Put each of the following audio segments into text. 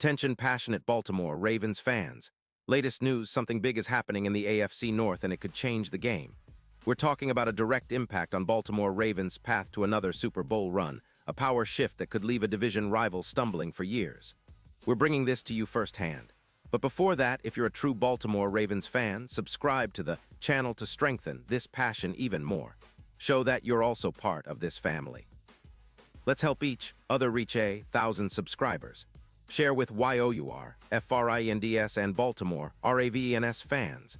Attention passionate Baltimore Ravens fans. Latest news, something big is happening in the AFC North and it could change the game. We're talking about a direct impact on Baltimore Ravens' path to another Super Bowl run, a power shift that could leave a division rival stumbling for years. We're bringing this to you firsthand. But before that, if you're a true Baltimore Ravens fan, subscribe to the channel to strengthen this passion even more. Show that you're also part of this family. Let's help each other reach 1,000 subscribers. Share with YOUR, FRINDS and Baltimore, RAVENS fans.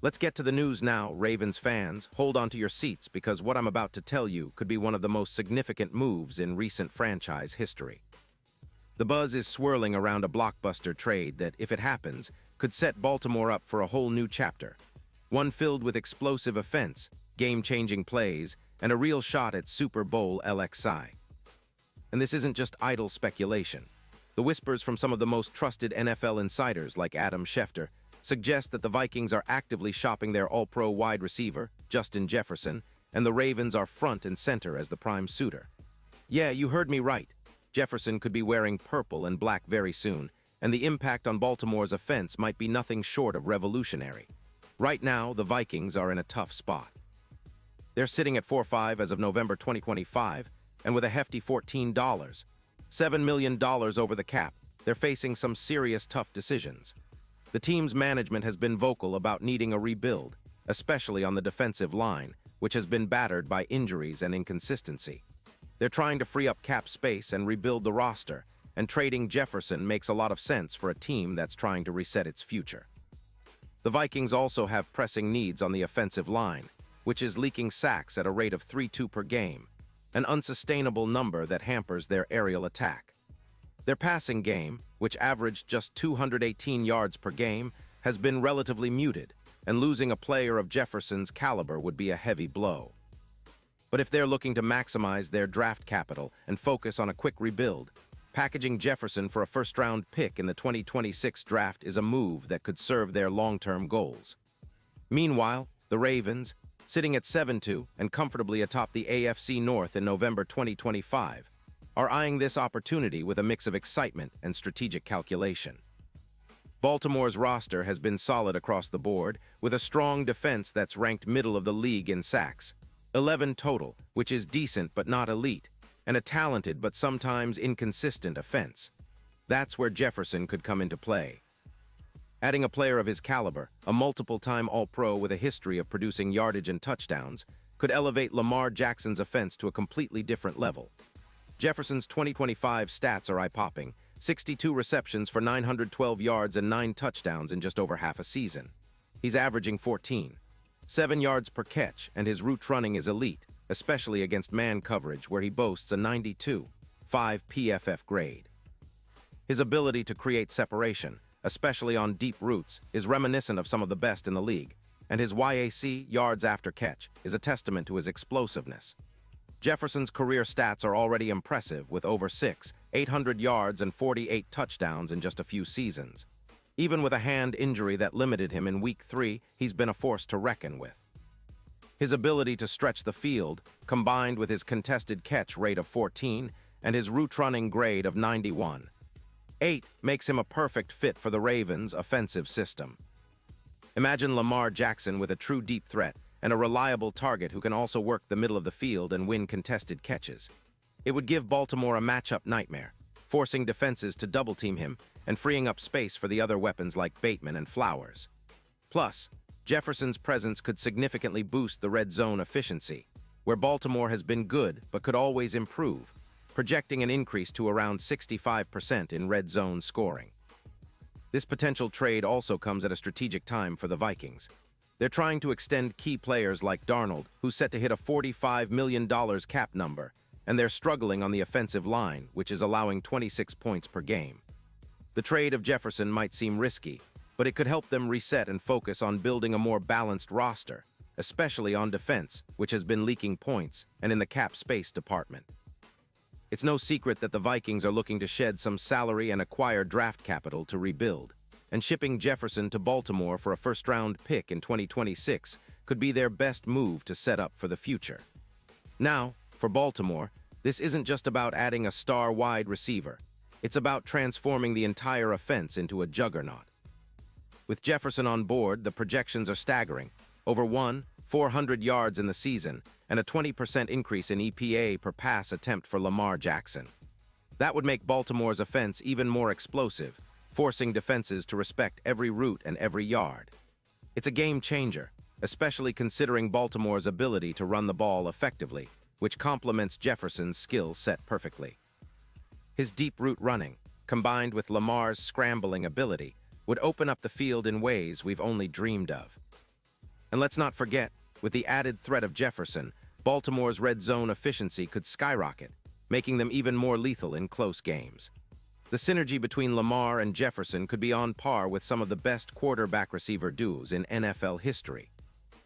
Let's get to the news now, Ravens fans. Hold on to your seats because what I'm about to tell you could be one of the most significant moves in recent franchise history. The buzz is swirling around a blockbuster trade that, if it happens, could set Baltimore up for a whole new chapter. One filled with explosive offense, game-changing plays, and a real shot at Super Bowl LXI. And this isn't just idle speculation. The whispers from some of the most trusted NFL insiders like Adam Schefter suggest that the Vikings are actively shopping their all-pro wide receiver, Justin Jefferson, and the Ravens are front and center as the prime suitor. Yeah, you heard me right. Jefferson could be wearing purple and black very soon, and the impact on Baltimore's offense might be nothing short of revolutionary. Right now, the Vikings are in a tough spot. They're sitting at 4-5 as of November 2025, and with a hefty $7 million over the cap, they're facing some serious tough decisions. The team's management has been vocal about needing a rebuild, especially on the defensive line, which has been battered by injuries and inconsistency. They're trying to free up cap space and rebuild the roster, and trading Jefferson makes a lot of sense for a team that's trying to reset its future. The Vikings also have pressing needs on the offensive line, which is leaking sacks at a rate of 3-2 per game, an unsustainable number that hampers their aerial attack. Their passing game, which averaged just 218 yards per game, has been relatively muted, and losing a player of Jefferson's caliber would be a heavy blow. But if they're looking to maximize their draft capital and focus on a quick rebuild, packaging Jefferson for a first-round pick in the 2026 draft is a move that could serve their long-term goals. Meanwhile, the Ravens, sitting at 7-2 and comfortably atop the AFC North in November 2025, are eyeing this opportunity with a mix of excitement and strategic calculation. Baltimore's roster has been solid across the board, with a strong defense that's ranked middle of the league in sacks, 11 total, which is decent but not elite, and a talented but sometimes inconsistent offense. That's where Jefferson could come into play. Adding a player of his caliber, a multiple-time All-Pro with a history of producing yardage and touchdowns, could elevate Lamar Jackson's offense to a completely different level. Jefferson's 2025 stats are eye-popping: 62 receptions for 912 yards and 9 touchdowns in just over half a season. He's averaging 14.7 yards per catch, and his route running is elite, especially against man coverage where he boasts a 92.5 PFF grade. His ability to create separation, especially on deep routes, is reminiscent of some of the best in the league, and his YAC, yards after catch, is a testament to his explosiveness. Jefferson's career stats are already impressive, with over 800 yards and 48 touchdowns in just a few seasons. Even with a hand injury that limited him in Week 3, he's been a force to reckon with. His ability to stretch the field, combined with his contested catch rate of 14 and his route running grade of 91.8, makes him a perfect fit for the Ravens' offensive system. Imagine Lamar Jackson with a true deep threat and a reliable target who can also work the middle of the field and win contested catches. It would give Baltimore a matchup nightmare, forcing defenses to double-team him and freeing up space for the other weapons like Bateman and Flowers. Plus, Jefferson's presence could significantly boost the red zone efficiency, where Baltimore has been good but could always improve, projecting an increase to around 65% in red zone scoring. This potential trade also comes at a strategic time for the Vikings. They're trying to extend key players like Darnold, who's set to hit a $45 million cap number, and they're struggling on the offensive line, which is allowing 26 points per game. The trade of Jefferson might seem risky, but it could help them reset and focus on building a more balanced roster, especially on defense, which has been leaking points, and in the cap space department. It's no secret that the Vikings are looking to shed some salary and acquire draft capital to rebuild, and shipping Jefferson to Baltimore for a first-round pick in 2026 could be their best move to set up for the future. Now, for Baltimore, this isn't just about adding a star wide receiver. It's about transforming the entire offense into a juggernaut. With Jefferson on board, the projections are staggering. Over 400 yards in the season, and a 20% increase in EPA per pass attempt for Lamar Jackson. That would make Baltimore's offense even more explosive, forcing defenses to respect every route and every yard. It's a game changer, especially considering Baltimore's ability to run the ball effectively, which complements Jefferson's skill set perfectly. His deep route running, combined with Lamar's scrambling ability, would open up the field in ways we've only dreamed of. And let's not forget, with the added threat of Jefferson, Baltimore's red zone efficiency could skyrocket, making them even more lethal in close games. The synergy between Lamar and Jefferson could be on par with some of the best quarterback-receiver duos in NFL history.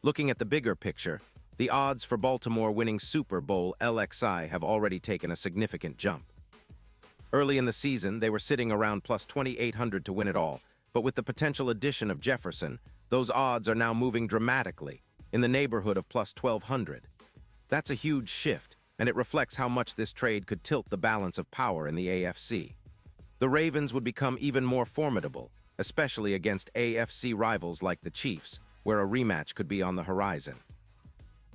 Looking at the bigger picture, the odds for Baltimore winning Super Bowl LXI have already taken a significant jump. Early in the season, they were sitting around plus 2,800 to win it all, but with the potential addition of Jefferson, those odds are now moving dramatically, in the neighborhood of plus 1,200. That's a huge shift, and it reflects how much this trade could tilt the balance of power in the AFC. The Ravens would become even more formidable, especially against AFC rivals like the Chiefs, where a rematch could be on the horizon.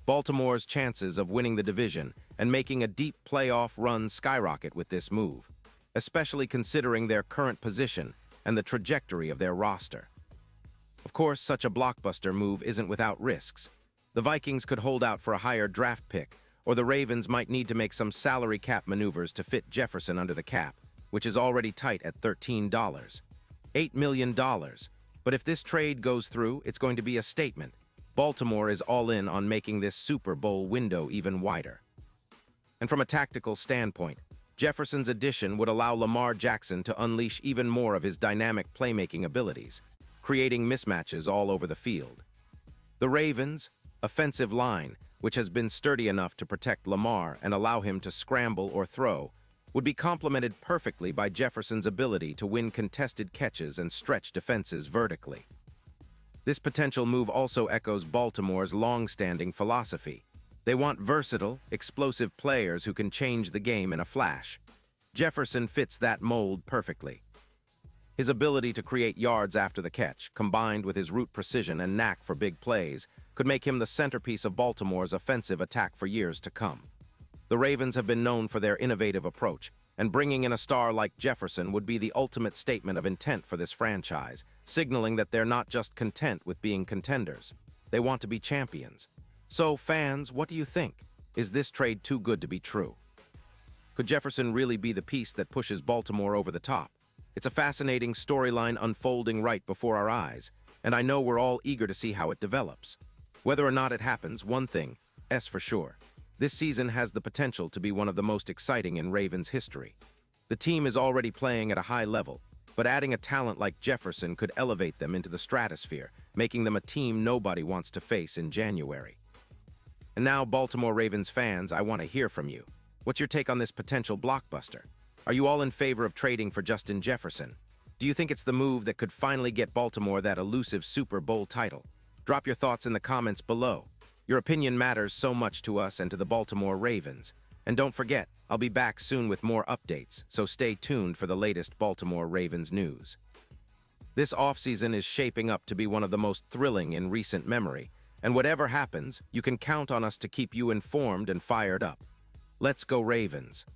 Baltimore's chances of winning the division and making a deep playoff run skyrocket with this move, especially considering their current position and the trajectory of their roster. Of course, such a blockbuster move isn't without risks. The Vikings could hold out for a higher draft pick, or the Ravens might need to make some salary cap maneuvers to fit Jefferson under the cap, which is already tight at $13. $8 million. But if this trade goes through, it's going to be a statement. Baltimore is all in on making this Super Bowl window even wider. And from a tactical standpoint, Jefferson's addition would allow Lamar Jackson to unleash even more of his dynamic playmaking abilities, creating mismatches all over the field. The Ravens' offensive line, which has been sturdy enough to protect Lamar and allow him to scramble or throw, would be complemented perfectly by Jefferson's ability to win contested catches and stretch defenses vertically. This potential move also echoes Baltimore's long-standing philosophy. They want versatile, explosive players who can change the game in a flash. Jefferson fits that mold perfectly. His ability to create yards after the catch, combined with his route precision and knack for big plays, could make him the centerpiece of Baltimore's offensive attack for years to come. The Ravens have been known for their innovative approach, and bringing in a star like Jefferson would be the ultimate statement of intent for this franchise, signaling that they're not just content with being contenders. They want to be champions. So, fans, what do you think? Is this trade too good to be true? Could Jefferson really be the piece that pushes Baltimore over the top? It's a fascinating storyline unfolding right before our eyes, and I know we're all eager to see how it develops. Whether or not it happens, one thing is for sure. This season has the potential to be one of the most exciting in Ravens history. The team is already playing at a high level, but adding a talent like Jefferson could elevate them into the stratosphere, making them a team nobody wants to face in January. And now, Baltimore Ravens fans, I want to hear from you. What's your take on this potential blockbuster? Are you all in favor of trading for Justin Jefferson? Do you think it's the move that could finally get Baltimore that elusive Super Bowl title? Drop your thoughts in the comments below. Your opinion matters so much to us and to the Baltimore Ravens. And don't forget, I'll be back soon with more updates, so stay tuned for the latest Baltimore Ravens news. This offseason is shaping up to be one of the most thrilling in recent memory, and whatever happens, you can count on us to keep you informed and fired up. Let's go Ravens!